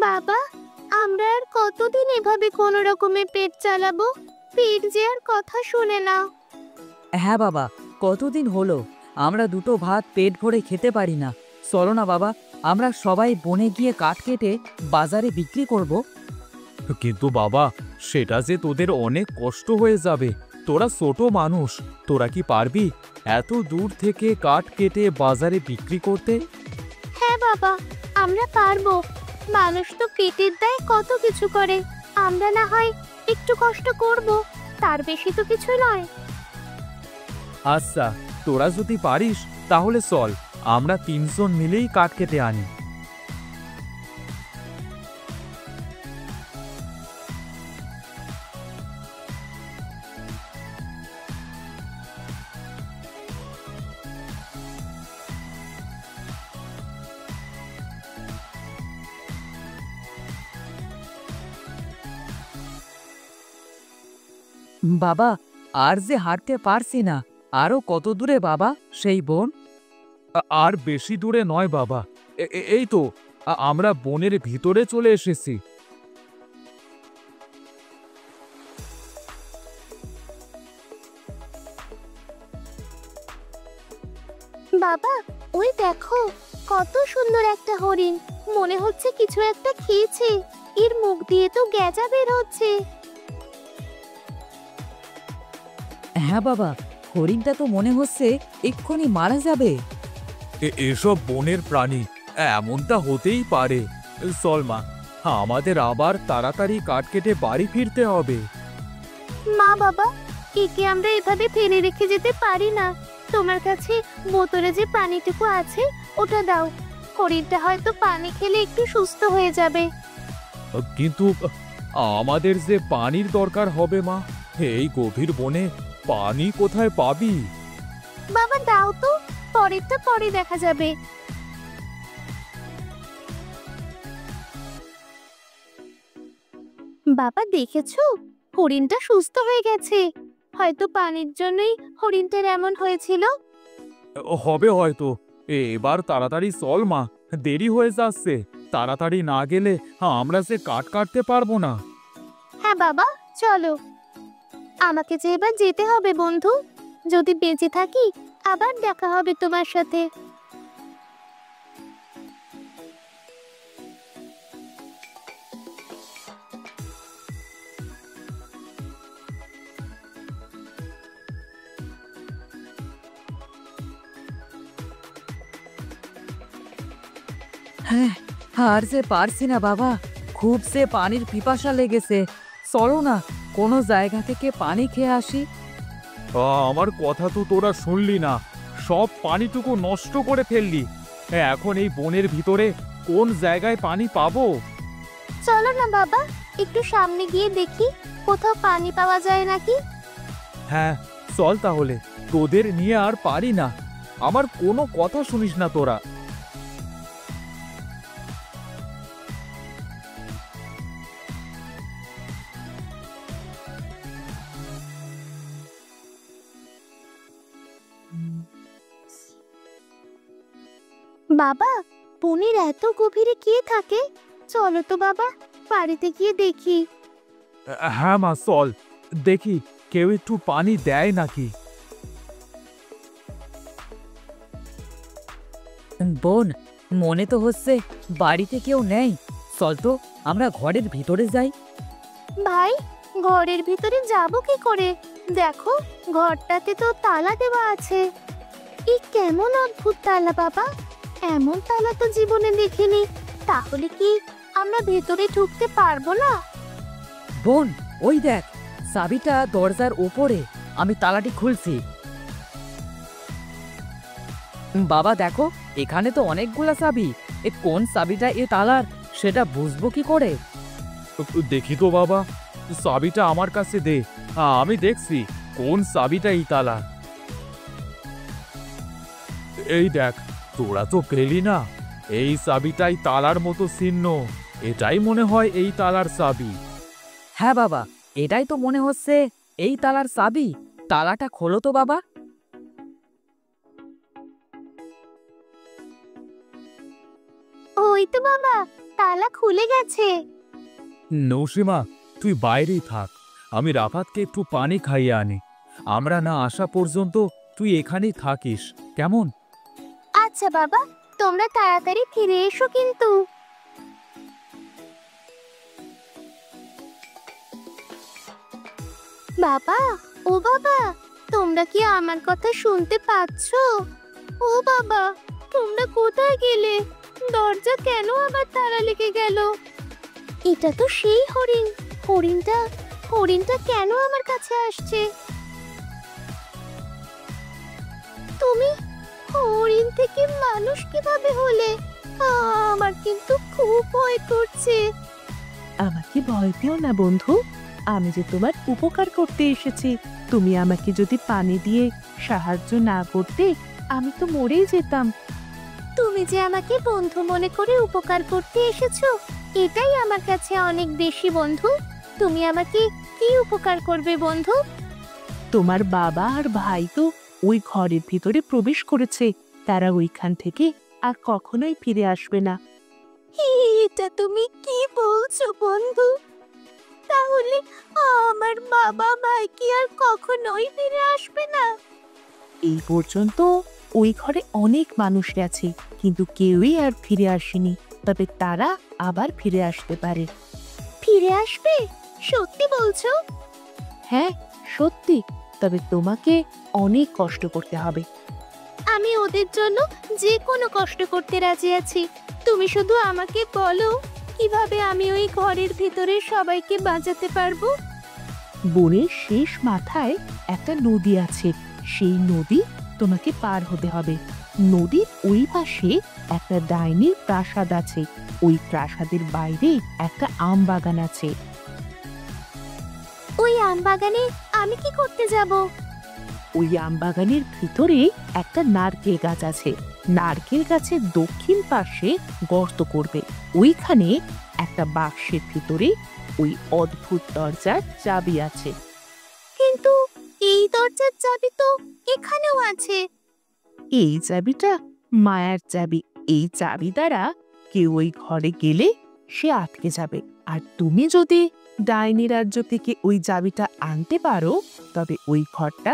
বাবা, আমরা আর কতদিন এভাবে কোনো রকমে পেট চালাবো? পেট যে আর কথা শোনে না। হ্যাঁ বাবা, কতদিন হলো আমরা দুটো ভাত পেট ভরে খেতে পারি না। চলো না বাবা, আমরা সবাই বনে গিয়ে কাঠ কেটে বাজারে বিক্রি করব। কিন্তু বাবা, সেটা যে তোদের অনেক কষ্ট হয়ে যাবে। তোরা ছোট মানুষ, তোরা কি পারবি এত দূর থেকে কাঠ কেটে বাজারে বিক্রি করতে? হ্যাঁ বাবা, আমরা পারবো। মানুষ তো পেটের দায়ে কত কিছু করে। আমরা না হয় একটু কষ্ট করব, তার বেশি তো কিছু নয়। আচ্ছা, তোরা যদি পারিস তাহলে চল, আমরা 3 জন মিলেই কাঠ কেটে আনি। বাবা, আর যে হাঁটতে পারছি না। আরো কত দূরে বাবা সেই বন? আর বেশি দূরে নয় বাবা, এই তো আমরা বনের ভিতরে চলে এসেছি। বাবা, ওই দেখো, কত সুন্দর একটা হরিণ। মনে হচ্ছে কিছু একটা খেয়েছে। এর মুখ দিয়ে তো গেজা বের হচ্ছে। হ্যাঁ বাবা, হরিণটা তো মনে হচ্ছে এক্ষুনি মারা যাবে। এসব বনের প্রাণী, এমনটা হতেই পারে। চল মা, আমাদের আবার তাড়াতাড়ি কাঠ কেটে বাড়ি ফিরতে হবে। মা বাবা, একে আমরা এভাবে ফেলে রেখে যেতে পারি না। তোমার কাছে বোতলে যে পানিটুকু আছে ওটা দাও। হরিণটা হয়তো পানি খেলে একটু সুস্থ হয়ে যাবে। কিন্তু আমাদের যে পানির দরকার হবে মা, এই গভীর বনে পানি কোথায় পাবি? বাবা দাও তো, পরেরটা পরে দেখা যাবে। বাবা দেখেছো, হরিণটা সুস্থ হয়ে গেছে। হয়তো পানির জন্যই হরিণটার এমন হয়েছিল। হবে হয়তো। এবার তাড়াতাড়ি চল মা, দেরি হয়ে যাচ্ছে। তাড়াতাড়ি না গেলে আমরা যে কাঠ কাটতে পারবো না। হ্যাঁ বাবা, চলো। আমাকে যে এবার যেতে হবে বন্ধু। যদি বেঁচে থাকি আবার দেখা হবে তোমার সাথে। হ্যাঁ, আর যে পারছি না বাবা, খুব সে পানির পিপাসা লেগেছে। চলো না, কোনো জায়গা থেকে পানি খেয়ে আসি। আমার কথা তো তোরা শুনলি না, সব পানিটুকু নষ্ট করে ফেললি। এখন এই বনের ভিতরে কোন জায়গায় পানি পাবো? চলো না বাবা, একটু সামনে গিয়ে দেখি কোথাও পানি পাওয়া যায় নাকি। হ্যাঁ চল তাহলে, তোদের নিয়ে আর পারি না। আমার কোনো কথা শুনিস না তোরা। বাবা, বনের এত গভীরে কে থাকে? চলো তো বাবা, বাড়িতে গিয়ে দেখি। হ্যাঁ মা চল, দেখি কেউ একটু পানি দেয় নাকি। বোন, মনে তো হচ্ছে বাড়িতে কেউ নেই। চল তো আমরা ঘরের ভিতরে যাই। ভাই, ঘরের ভিতরে যাব কি করে? দেখো, ঘরটাতে তো তালা দেওয়া আছে। এই কেমন অদ্ভুত তালা বাবা, এমন তালা তো জীবনে দেখিনি। তাহলে কি আমরা ভেতরে ঢুকতে পারবো না? বোন, ওই দেখ, চাবিটা দরজার উপরে। আমি তালাটি খুলছি। বাবা দেখো, এখানে তো অনেকগুলা চাবি। এ কোন চাবিটা এ তালার সেটা বুঝবো কি করে? দেখি তো বাবা, চাবিটা আমার কাছে দে, আমি দেখছি কোন চাবিটা এই তালা। এই দেখ, তোরা তো পেলি না, এই চাবিটাই তালার মতো চিহ্ন। এটাই মনে হয় এই তালার চাবি। হ্যাঁ বাবা, এটাই তো মনে হচ্ছে এই তালার চাবি। তালাটা খোলো তো বাবা। ওই তো বাবা, তালা খুলে গেছে। নৌসীমা, তুই বাইরেই থাক, আমি রাফাতকে একটু পানি খাইয়ে আনি। আমরা না আসা পর্যন্ত তুই এখানেই থাকিস, কেমন? আচ্ছা বাবা, তোমরা তাড়াতাড়ি ফিরে এসো কিন্তু। বাবা, ও বাবা, তোমরা কি আমার কথা শুনতে পাচ্ছো? ও বাবা, তোমরা কোথায় গেলে? দরজা কেন আবার তালা লেগে গেল? এটা তো সেই হরিণ। হরিণটা কেন আমার কাছে আসছে? তুমি হরিণ থেকে মানুষ কিভাবে হলে? আমার কিন্তু খুব ভয় করছে। আমাকে ভয় পেও না বন্ধু, আমি যে তোমার উপকার করতে এসেছি। তুমি আমাকে যদি পানি দিয়ে সাহায্য না করতে, আমি তো মরেই যেতাম। তুমি যে আমাকে বন্ধু মনে করে উপকার করতে এসেছো, এটাই আমার কাছে অনেক বেশি বন্ধু। তুমি আমাকে কি উপকার করবে বন্ধু? তোমার বাবা আর ভাই তো ওই ঘরের ভিতরে প্রবেশ করেছে। তারা ওইখান থেকে আর কখনোই ফিরে আসবে না। এটা তুমি কি বলছো বন্ধু? তাহলে আমার বাবা ভাই কি আর কখনোই ফিরে আসবে না? এই পর্যন্ত ওই ঘরে অনেক মানুষ গেছে, কিন্তু কেউই আর ফিরে আসেনি। তবে তারা আবার ফিরে আসতে পারে। ফিরে আসবে? সত্যি বলছো? হ্যাঁ, সত্যি। তবে তোমাকে অনেক কষ্ট করতে হবে। আমি ওদের জন্য যে কোনো কষ্ট করতে রাজি আছি। তুমি শুধু আমাকে বলো কিভাবে আমি ওই ঘরের ভিতরে সবাইকে বাঁচাতে পারবো। বনের শেষ মাথায় একটা নদী আছে। সেই নদী তোমাকে পার হতে হবে। নদীর ওই পাশে একটা ডাইনির প্রাসাদ আছে। ওই প্রাসাদের বাইরে একটা আম বাগান আছে। ওই আম বাগানে আমি কি করতে যাব? ওই আম বাগানের ভিতরে একটা নারকেল গাছ আছে। নারকেল গাছের দক্ষিণ পাশে গর্ত করবে। ওইখানে একটা বাক্সের ভিতরে ওই অদ্ভুত দরজার চাবি আছে। কিন্তু এই দরজার চাবি তো এখানেও আছে। এই চাবিটা মায়ার চাবি। এই চাবি দ্বারা কেউ ওই ঘরে গেলে সে আটকে যাবে। আর তুমি যদি ডাইনি রাজ্য থেকে ওই চাবিটা আনতে পারো, তবে ওই ঘরটা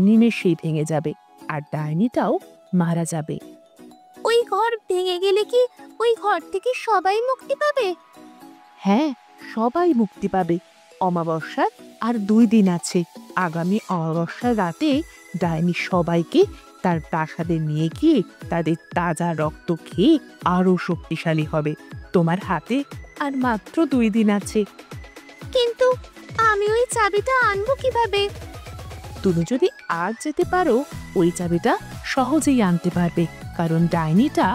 নিমেষেই ভেঙে যাবে আর ডাইনিটাও মারা যাবে। ওই ঘর ভেঙে গেলে কি ওই ঘর থেকে সবাই মুক্তি পাবে? হ্যাঁ, সবাই মুক্তি পাবে। অমাবস্যার আর 2 দিন আছে। আগামী অমাবস্যার রাতে ডাইনি সবাইকে তার প্রাসাদে নিয়ে গিয়ে তাদের তাজা রক্ত খেয়ে আরো শক্তিশালী হবে। তোমার হাতে আর মাত্র 2 দিন আছে। কিন্তু আমি ওই চাবিটা আনবো কিভাবে? তুমি যদি আজ যেতে পারো, ওই চাবিটা সহজেই আনতে পারবে। কারণ ডাইনিটা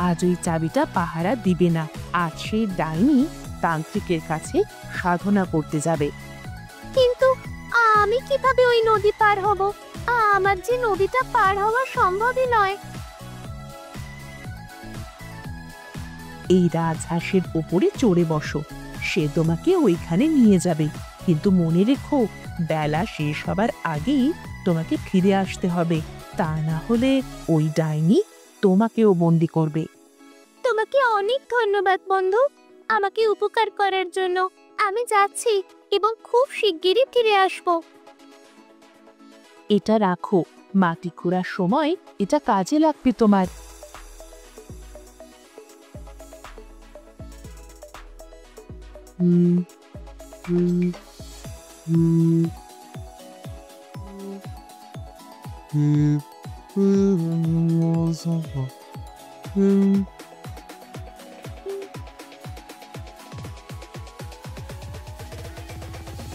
আজ ওই চাবিটা পাহারা দিবে না। আজ সেই ডাইনি তান্ত্রিকের কাছে সাধনা করতে যাবে। কিন্তু আমি কিভাবে ওই নদী পার হব? আমার যে নদীটা পার হওয়া সম্ভবই নয়। এই রাজহাঁসের উপরে চড়ে বসো, সে তোমাকে ওইখানে নিয়ে যাবে। কিন্তু মনে রেখো, বেলা শেষ হবার আগেই তোমাকে ফিরে আসতে হবে। তা না হলে ওই ডাইনি তোমাকেও বন্দি করবে। তোমাকে অনেক ধন্যবাদ বন্ধু, আমাকে উপকার করার জন্য। আমি যাচ্ছি এবং খুব শিগগিরই ফিরে আসবো। এটা রাখো, মাটি খোঁড়ার সময় এটা কাজে লাগবে তোমার।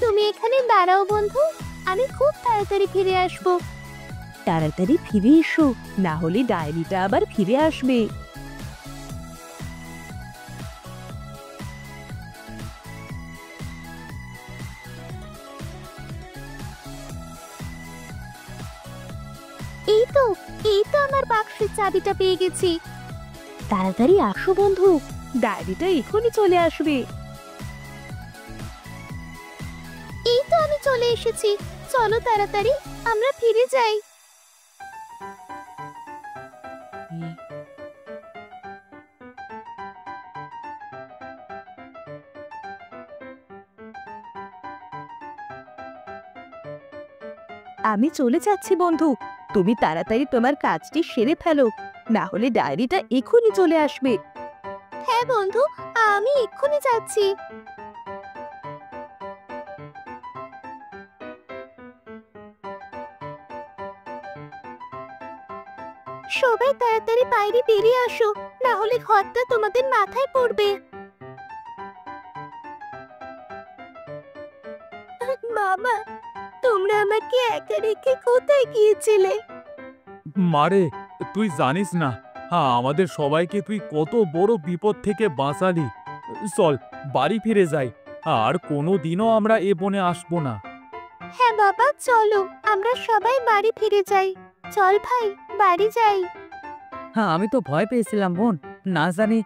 তুমি এখানে দাঁড়াও বন্ধু, আমি খুব তাড়াতাড়ি ফিরে আসবো। তাড়াতাড়ি ফিরে এসো, না হলে ডায়েরিটা আবার ফিরে আসবে। এই তো আমার বাক্সের চাবিটা পেয়ে গেছি। তাড়াতাড়ি আসো বন্ধু, ডায়েরিটা এখনই চলে আসবে। এই তো আমি চলে এসেছি। চলো তাড়াতাড়ি আমরা ফিরে যাই। আমি চলে যাচ্ছি বন্ধু, তুমি তাড়াতাড়ি তোমার কাজটি সেরে ফেলো, না হলে ডায়েরিটা এখনই চলে আসবে। হ্যাঁ বন্ধু, আমি এক্ষুনি যাচ্ছি। সবাই তাড়াতাড়ি বাইরে বেরিয়ে আসো, না হলে ঘরটা তোমাদের মাথায় পড়বে। বাবা, তোমরা আমাকে একা রেখে কোথায় গিয়েছিলে? মারে, তুই জানিস না, হ্যাঁ, আমাদের সবাইকে তুই কত বড় বিপদ থেকে বাঁচালি। চল বাড়ি ফিরে যাই, আর কোনো দিনও আমরা এ বনে আসবো না। হ্যাঁ বাবা, চলো আমরা সবাই বাড়ি ফিরে যাই। চল ভাই, বাড়ি যাই। হ্যাঁ, আমি তো ভয় পেয়েছিলাম বোন, না জানি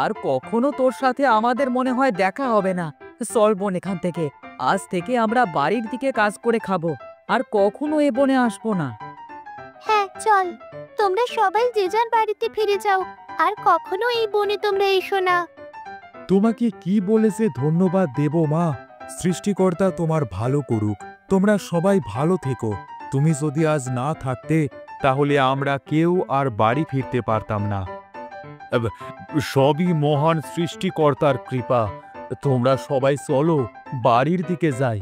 আর কখনো তোর সাথে আমাদের মনে হয় দেখা হবে না। চল বোন, এখান থেকে আজ থেকে আমরা বাড়ির দিকে কাজ করে খাবো, আর কখনো এ বনে আসবো না। হ্যাঁ চল, তোমরা সবাই যে যার বাড়িতে ফিরে যাও, আর কখনো এই বনে তোমরা এসো না। তোমাকে কি বলেছে ধন্যবাদ দেব মা? সৃষ্টিকর্তা তোমার ভালো করুক, তোমরা সবাই ভালো থেকো। তুমি যদি আজ না থাকতে, তাহলে আমরা কেউ আর বাড়ি ফিরতে পারতাম না। সবই মহান সৃষ্টিকর্তার কৃপা। তোমরা সবাই চলো বাড়ির দিকে যাই।